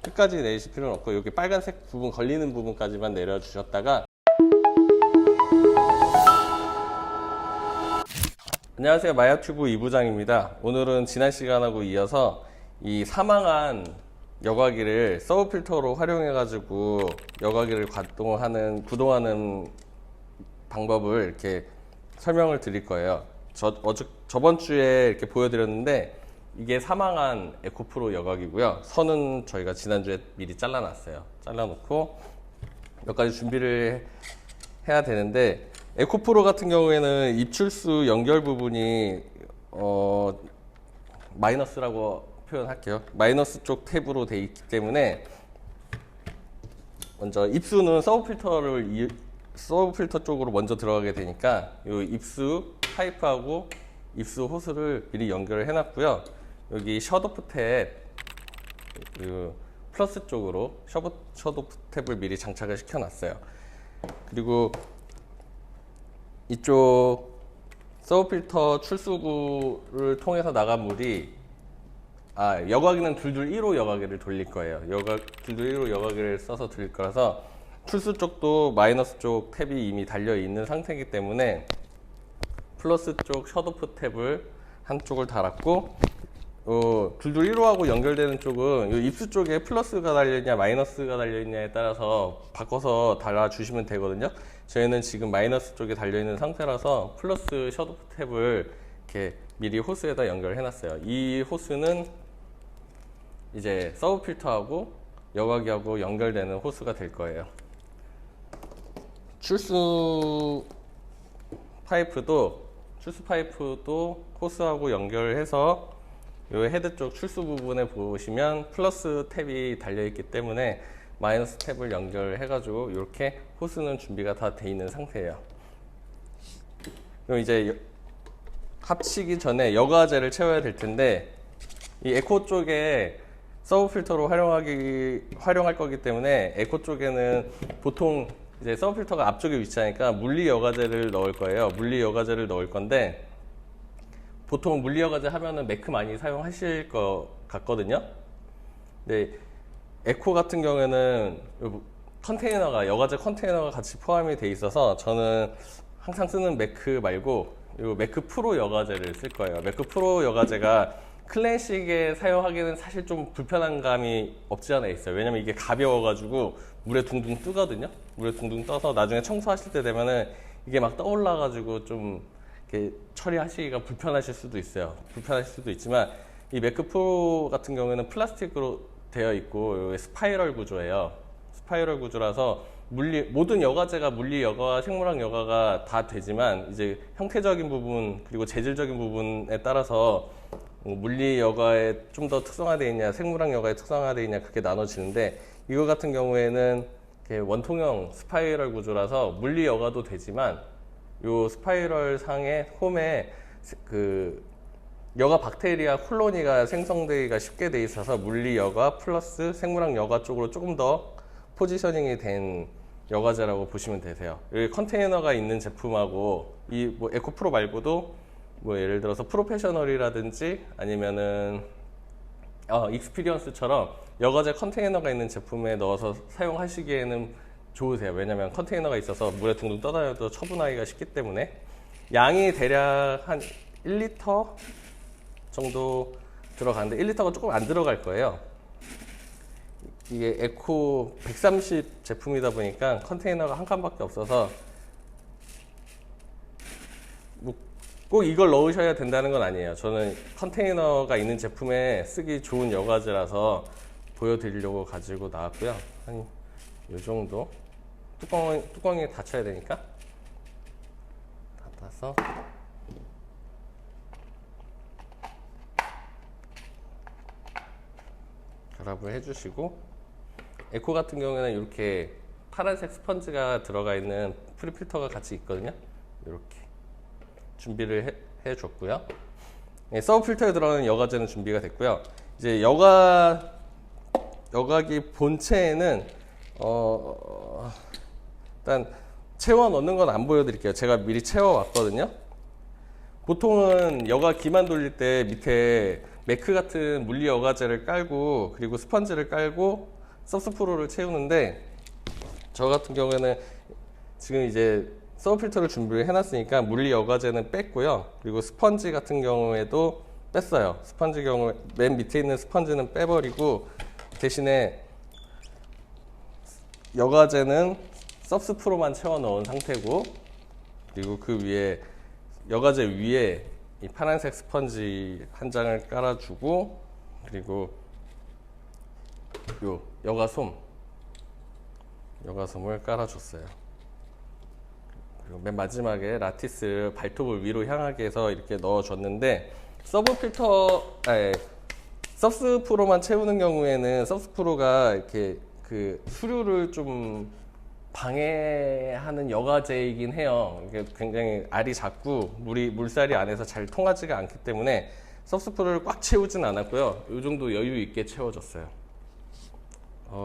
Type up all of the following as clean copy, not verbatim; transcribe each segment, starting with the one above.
끝까지 내리실 필요는 없고 여기 빨간색 부분 걸리는 부분까지만 내려주셨다가. 안녕하세요, 마야튜브 이부장입니다. 오늘은 지난 시간하고 이어서 이 사망한 여과기를 서브 필터로 활용해 가지고 여과기를 구동하는 방법을 이렇게 설명을 드릴 거예요. 저번 주에 이렇게 보여드렸는데 이게 사망한 에코프로 여과기고요. 선은 저희가 지난주에 미리 잘라놨어요. 잘라놓고 몇 가지 준비를 해야 되는데, 에코프로 같은 경우에는 입출수 연결 부분이 마이너스라고 표현할게요. 마이너스 쪽 탭으로 되어 있기 때문에 먼저 입수는 서브 필터 쪽으로 먼저 들어가게 되니까 이 입수 파이프하고 입수 호스를 미리 연결을 해놨고요. 여기 셧오프 탭 플러스 쪽으로 셧오프 탭을 미리 장착을 시켜놨어요. 그리고 이쪽 서브 필터 출수구를 통해서 나간 물이 여과기는 둘둘 1호 여과기를 돌릴 거예요. 둘둘 1호 여과기를 써서 돌릴 거라서 출수 쪽도 마이너스 쪽 탭이 이미 달려 있는 상태이기 때문에 플러스 쪽 셧오프 탭을 한쪽을 달았고, 둘둘 1호하고 연결되는 쪽은 이 입수 쪽에 플러스가 달려있냐 마이너스가 달려있냐에 따라서 바꿔서 달아주시면 되거든요. 저희는 지금 마이너스 쪽에 달려있는 상태라서 플러스 셧오프 탭을 이렇게 미리 호스에다 연결해 놨어요. 이 호스는 이제 서브 필터하고 여과기하고 연결되는 호스가 될 거예요. 출수 파이프도 호스하고 연결해서 이 헤드 쪽 출수 부분에 보시면 플러스 탭이 달려 있기 때문에 마이너스 탭을 연결해 가지고 이렇게 호스는 준비가 다 돼 있는 상태예요. 그럼 이제 합치기 전에 여과제를 채워야 될 텐데, 이 에코 쪽에 서브 필터로 활용할 거기 때문에 에코 쪽에는 보통 이제 서브 필터가 앞쪽에 위치하니까 물리 여과제를 넣을 거예요. 물리 여과제를 넣을 건데, 보통 물리 여과제 하면은 매크 많이 사용하실 것 같거든요. 근데 에코 같은 경우에는 여과제 컨테이너가 같이 포함이 돼 있어서 저는 항상 쓰는 매크 말고 이 매크 프로 여과제를 쓸 거예요. 매크 프로 여과제가 클래식에 사용하기는 사실 좀 불편한 감이 없지 않아 있어요. 왜냐면 이게 가벼워가지고 물에 둥둥 뜨거든요. 물에 둥둥 떠서 나중에 청소하실 때 되면은 이게 막 떠올라가지고 좀 이렇게 처리하시기가 불편하실 수도 있어요. 불편하실 수도 있지만 이 매크 프로 같은 경우에는 플라스틱으로 되어 있고 스파이럴 구조예요. 스파이럴 구조라서 모든 여과제가 물리 여과, 생물학 여과가 다 되지만 이제 형태적인 부분 그리고 재질적인 부분에 따라서 물리 여과에 좀 더 특성화되어 있냐, 생물학 여과에 특성화되어 있냐, 그렇게 나눠지는데, 이거 같은 경우에는 원통형 스파이럴 구조라서 물리 여과도 되지만 요 스파이럴 상의 홈에 여과 박테리아 콜로니가 생성되기가 쉽게 돼 있어서 물리 여과 플러스 생물학 여과 쪽으로 조금 더 포지셔닝이 된 여과제라고 보시면 되세요. 여기 컨테이너가 있는 제품하고 이 에코프로 말고도 예를 들어서 프로페셔널이라든지 아니면은 익스피리언스처럼 여과제 컨테이너가 있는 제품에 넣어서 사용하시기에는 좋으세요. 왜냐면 컨테이너가 있어서 물에 둥둥 떠다녀도 처분하기가 쉽기 때문에. 양이 대략 한 1리터 정도 들어가는데 1리터가 조금 안 들어갈 거예요. 이게 에코 130 제품이다 보니까 컨테이너가 한 칸밖에 없어서 꼭 이걸 넣으셔야 된다는 건 아니에요. 저는 컨테이너가 있는 제품에 쓰기 좋은 여과제라서 보여드리려고 가지고 나왔고요. 한 이 정도 뚜껑이 닫혀야 되니까 닫아서 결합을 해주시고, 에코 같은 경우에는 이렇게 파란색 스펀지가 들어가 있는 프리필터가 같이 있거든요. 이렇게 준비를 해줬고요. 서브 필터에 들어가는 여과제는 준비가 됐고요. 이제 여과기 본체에는 일단 채워 넣는 건 안 보여드릴게요. 제가 미리 채워 왔거든요. 보통은 여과기만 돌릴 때 밑에 매크 같은 물리 여과제를 깔고 그리고 스펀지를 깔고 서브스프로를 채우는데, 저 같은 경우에는 지금 이제 서브 필터를 준비를 해놨으니까 물리 여과제는 뺐고요. 그리고 스펀지 같은 경우에도 뺐어요. 스펀지 경우 맨 밑에 있는 스펀지는 빼버리고 대신에 여과제는 서브스프로만 채워 넣은 상태고, 그리고 그 위에 여과제 위에 이 파란색 스펀지 한 장을 깔아주고, 그리고 요 여과솜을 깔아줬어요. 그리고 맨 마지막에 라티스 발톱을 위로 향하게 해서 이렇게 넣어줬는데, 서브스프로만 채우는 경우에는 서브스프로가 이렇게 그 수류를 좀 방해하는 여과제이긴 해요. 이게 굉장히 알이 작고 물살이 안에서 잘 통하지가 않기 때문에 서브스프로를 꽉 채우진 않았고요. 이 정도 여유 있게 채워줬어요.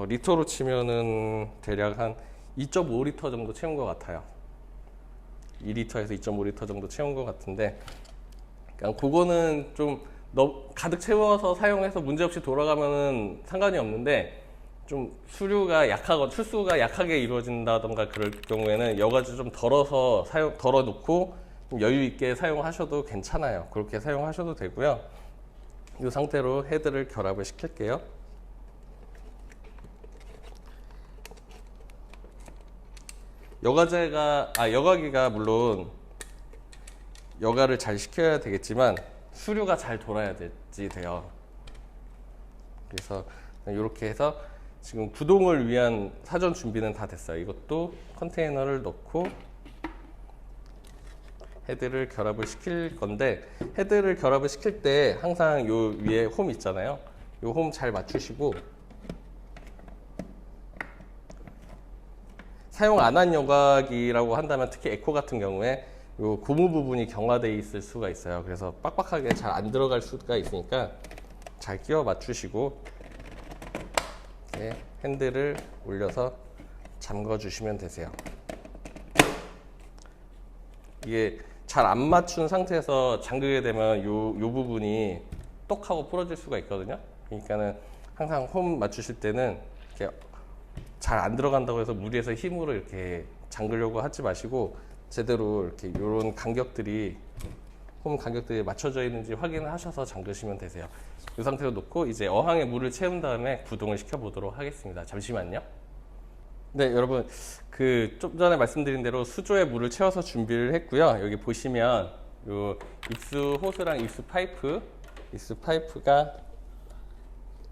리터로 치면은 대략 한 2.5리터 정도 채운 것 같아요. 2리터에서 2.5리터 정도 채운 것 같은데, 그러니까 그거는 좀 가득 채워서 사용해서 문제없이 돌아가면은 상관이 없는데, 좀 수류가 약하고 출수가 약하게 이루어진다던가 그럴 경우에는 여과지 좀 덜어서 덜어 놓고 좀 여유 있게 사용하셔도 괜찮아요. 그렇게 사용하셔도 되고요. 이 상태로 헤드를 결합을 시킬게요. 여과기가 물론 여과를 잘 시켜야 되겠지만 수류가 잘 돌아야지 돼요. 그래서 이렇게 해서 지금 구동을 위한 사전 준비는 다 됐어요. 이것도 컨테이너를 넣고 헤드를 결합을 시킬 건데, 헤드를 결합을 시킬 때 항상 요 위에 홈 있잖아요. 요 홈 잘 맞추시고, 사용 안 한 여과기라고 한다면 특히 에코 같은 경우에 요 고무 부분이 경화되어 있을 수가 있어요. 그래서 빡빡하게 잘 안 들어갈 수가 있으니까 잘 끼워 맞추시고, 이렇게 핸들을 올려서 잠궈 주시면 되세요. 이게 잘 안 맞춘 상태에서 잠그게 되면 요 부분이 똑 하고 부러질 수가 있거든요. 그러니까는 항상 홈 맞추실 때는 이렇게 잘 안 들어간다고 해서 무리해서 힘으로 이렇게 잠그려고 하지 마시고, 제대로 이렇게 요런 간격들이 홈 간격들이 맞춰져 있는지 확인을 하셔서 잠그시면 되세요. 이 상태로 놓고 이제 어항에 물을 채운 다음에 구동을 시켜 보도록 하겠습니다. 잠시만요. 네, 여러분, 좀 전에 말씀드린 대로 수조에 물을 채워서 준비를 했고요. 여기 보시면 요 입수 호스랑 입수 파이프가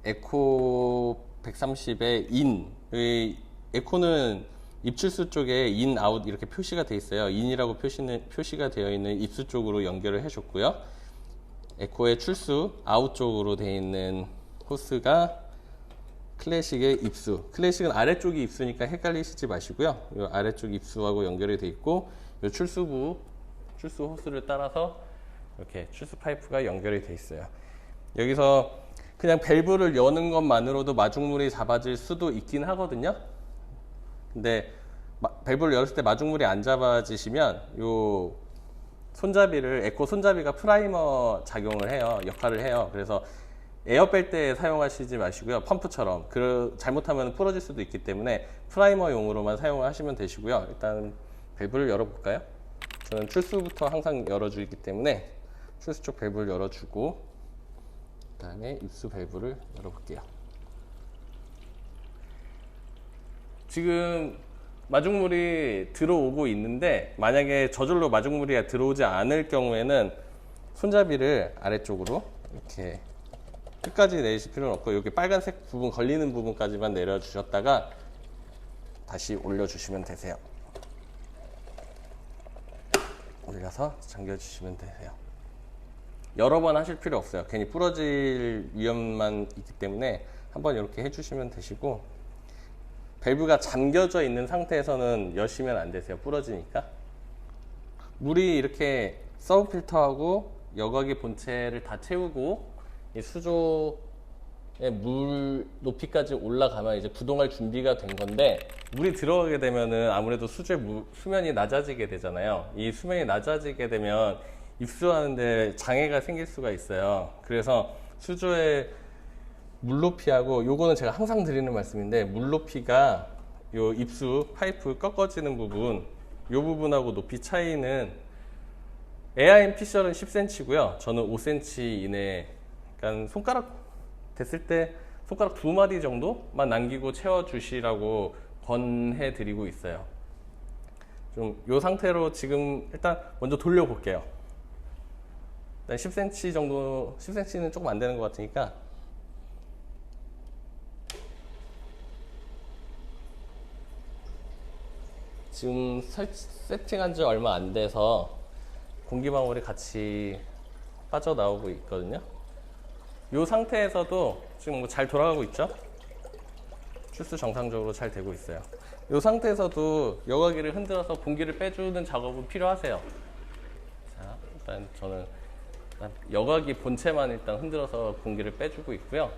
에코 130의 인, 에코는 입출수 쪽에 인, 아웃 이렇게 표시가 되어 있어요. 인이라고 표시가 되어 있는 입수 쪽으로 연결을 해줬고요. 에코의 출수, 아웃 쪽으로 되어 있는 호스가 클래식의 입수. 클래식은 아래쪽이 입수니까 헷갈리시지 마시고요. 이 아래쪽 입수하고 연결이 되어 있고, 이 출수 호스를 따라서 이렇게 출수 파이프가 연결이 되어 있어요. 여기서 그냥 밸브를 여는 것만으로도 마중물이 잡아질 수도 있긴 하거든요. 근데 밸브를 열었을 때 마중물이 안 잡아지시면 요 손잡이를, 에코 손잡이가 프라이머 작용을 해요. 역할을 해요. 그래서 에어 뺄 때 사용하시지 마시고요. 펌프처럼 잘못하면 부러질 수도 있기 때문에 프라이머용으로만 사용을 하시면 되시고요. 일단 밸브를 열어볼까요? 저는 출수부터 항상 열어주기 때문에 출수 쪽 밸브를 열어주고, 그 다음에 입수 밸브를 열어볼게요. 지금 마중물이 들어오고 있는데, 만약에 저절로 마중물이 들어오지 않을 경우에는 손잡이를 아래쪽으로 이렇게 끝까지 내리실 필요는 없고, 여기 빨간색 부분 걸리는 부분까지만 내려주셨다가 다시 올려주시면 되세요. 올려서 잠겨주시면 되세요. 여러 번 하실 필요 없어요. 괜히 부러질 위험만 있기 때문에 한번 이렇게 해주시면 되시고, 밸브가 잠겨져 있는 상태에서는 여시면 안 되세요. 부러지니까. 물이 이렇게 서브 필터하고 여과기 본체를 다 채우고 이 수조의 물 높이까지 올라가면 이제 구동할 준비가 된 건데, 물이 들어가게 되면은 아무래도 수조의 수면이 낮아지게 되잖아요. 이 수면이 낮아지게 되면 입수하는데 장애가 생길 수가 있어요. 그래서 수조의 물높이하고, 요거는 제가 항상 드리는 말씀인데, 물높이가 요 입수 파이프 꺾어지는 부분, 요 부분하고 높이 차이는 AIM 피셜은 10cm고요. 저는 5cm 이내, 그러니까 손가락 됐을 때 손가락 2마디 정도만 남기고 채워주시라고 권해드리고 있어요. 좀 요 상태로 지금 일단 먼저 돌려볼게요. 일단 10cm 정도, 10cm는 조금 안 되는 것 같으니까 지금 세팅한 지 얼마 안 돼서 공기방울이 같이 빠져나오고 있거든요. 이 상태에서도 지금 뭐 잘 돌아가고 있죠? 출수 정상적으로 잘 되고 있어요. 이 상태에서도 여과기를 흔들어서 공기를 빼주는 작업은 필요하세요. 자, 일단 저는 여과기 본체만 일단 흔들어서 공기를 빼주고 있고요.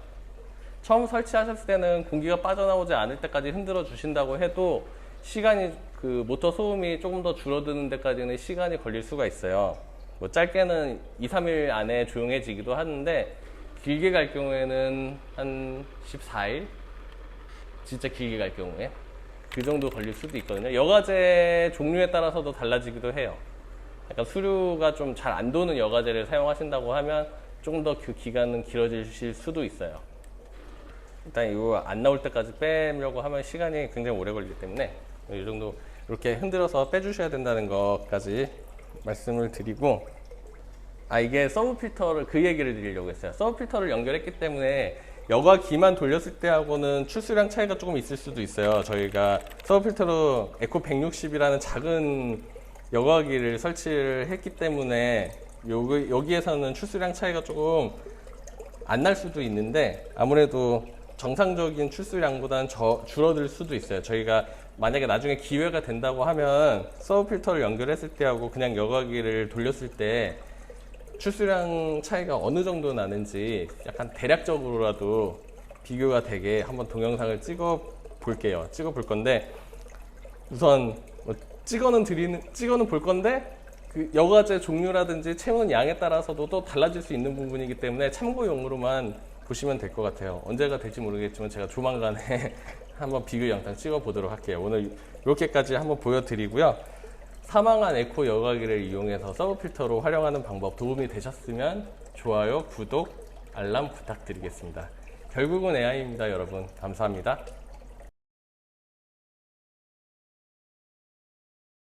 처음 설치하셨을 때는 공기가 빠져나오지 않을 때까지 흔들어 주신다고 해도 시간이, 그 모터 소음이 조금 더 줄어드는 데까지는 시간이 걸릴 수가 있어요. 뭐 짧게는 2-3일 안에 조용해지기도 하는데, 길게 갈 경우에는 한 14일? 진짜 길게 갈 경우에 그 정도 걸릴 수도 있거든요. 여과제 종류에 따라서도 달라지기도 해요. 약간 수류가 좀 잘 안 도는 여과제를 사용하신다고 하면 조금 더 그 기간은 길어지실 수도 있어요. 일단 이거 안 나올 때까지 빼려고 하면 시간이 굉장히 오래 걸리기 때문에 이 정도 이렇게 흔들어서 빼주셔야 된다는 것까지 말씀을 드리고, 이게 서브 필터를, 그 얘기를 드리려고 했어요. 서브 필터를 연결했기 때문에 여과기만 돌렸을 때하고는 출수량 차이가 조금 있을 수도 있어요. 저희가 서브 필터로 에코 160이라는 작은 여과기를 설치를 했기 때문에 여기에서는 출수량 차이가 조금 안 날 수도 있는데, 아무래도 정상적인 출수량보다는 줄어들 수도 있어요. 저희가 만약에 나중에 기회가 된다고 하면 서브 필터를 연결했을 때하고 그냥 여과기를 돌렸을 때 출수량 차이가 어느 정도 나는지 약간 대략적으로라도 비교가 되게 한번 동영상을 찍어 볼게요. 찍어 볼 건데, 우선 뭐 찍어는 볼 건데, 그 여과제 종류라든지 채우는 양에 따라서도 또 달라질 수 있는 부분이기 때문에 참고용으로만 보시면 될 것 같아요. 언제가 될지 모르겠지만 제가 조만간에 한번 비교 영상 찍어 보도록 할게요. 오늘 이렇게까지 한번 보여드리고요. 사망한 에코 여과기를 이용해서 서브 필터로 활용하는 방법 도움이 되셨으면 좋아요, 구독, 알람 부탁드리겠습니다. 결국은 AI입니다, 여러분. 감사합니다.